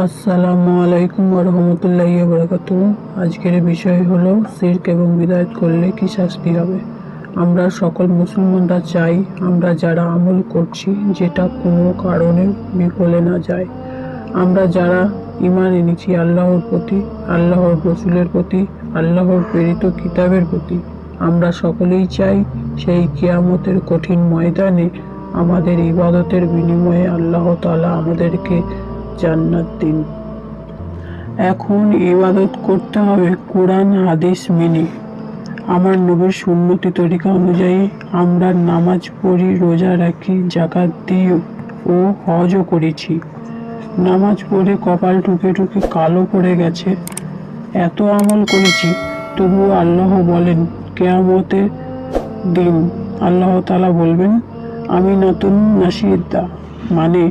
আসসালামু আলাইকুম রহমতুল্লাহি বারাকাতুহু। আজকের বিষয় হলো শিরক এবং বিদআত করলে কি শাস্তি হবে। আমরা সকল মুসলমানরা চাই আমরা যারা আমল করছি যেটা কোনো কারণে বিফলে না যায়, আমরা যারা ঈমান এনেছি আল্লাহর প্রতি, আল্লাহর রসুলের প্রতি, আল্লাহর প্রেরিত কিতাবের প্রতি, আমরা সকলেই চাই সেই কিয়ামতের কঠিন ময়দানে আমাদের ইবাদতের বিনিময়ে আল্লাহ তাআলা আমাদেরকে জান্নাত দিন। এখন ইবাদত করতে হবে কোরআন হাদিস মেনে। আমার নবীর সুন্নতি তরিকা অনুযায়ী আমরা নামাজ পড়ি, রোজা রাখি, যাকাত দিই ও হজও করেছি। নামাজ পড়ে কপাল টুকে টুকে কালো পড়ে গেছে, এত আমল করেছি, তবুও আল্লাহ বলেন কিয়ামতের দিন আল্লাহ তাআলা বলবেন আমি নতুন নাসিদা, মানে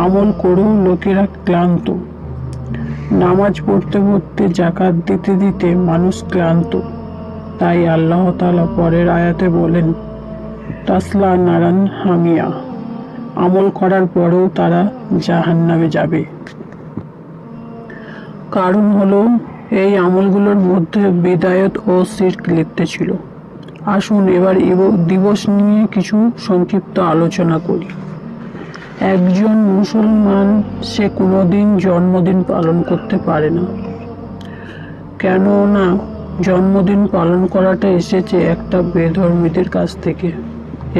আমল করেও লোকেরা ক্লান্ত। নামাজ পড়তে পড়তে, যাকাত দিতে দিতে মানুষ ক্লান্ত। তাই আল্লাহ তাআলা পরের আয়াতে বলেন তাসলা নারান হামিয়া, আমল করার পরেও তারা জাহান্নামে যাবে। কারণ হলো এই আমলগুলোর মধ্যে বিদআত ও শিরক লিপ্ত ছিল। আসুন এবার দিবস নিয়ে কিছু সংক্ষিপ্ত আলোচনা করি। একজন মুসলমান সে কোনোদিন জন্মদিন পালন করতে পারে না, কেননা জন্মদিন পালন করাটা এসেছে একটা বেধর্মীদের কাছ থেকে।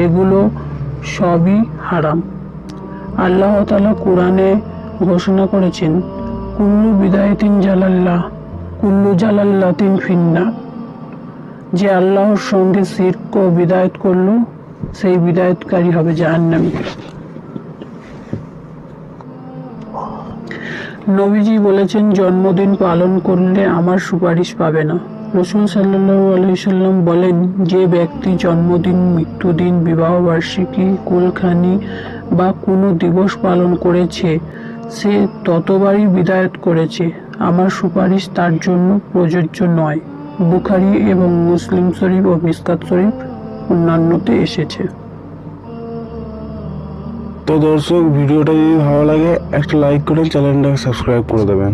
এগুলো সবই হারাম। আল্লাহ তাআলা কোরআনে ঘোষণা করেছেন কুল্লু বিদায়াতিন জালাল্লাহ কুল্লু জালাল্লাতিন ফিন্নার, যে আল্লাহর সঙ্গে শিরক ও বিদআত করলো সেই বিদআতকারী হবে জাহান্নামী। নবীজি বলেছেন জন্মদিন পালন করলে আমার সুপারিশ পাবে না। রাসূল সাল্লাল্লাহু আলাইহি সাল্লাম বলেন যে ব্যক্তি জন্মদিন, মৃত্যুদিন, বিবাহবার্ষিকী, কুলখানি বা কোনো দিবস পালন করেছে সে ততবারই বিদআত করেছে, আমার সুপারিশ তার জন্য প্রযোজ্য নয়। বুখারী এবং মুসলিম শরীফ ও মিশকাত শরীফ অন্যান্যতে এসেছে। তো দর্শক, ভিডিওটা যদি ভালো লাগে একটা লাইক করে চ্যানেলটাকে সাবস্ক্রাইব করে দেবেন।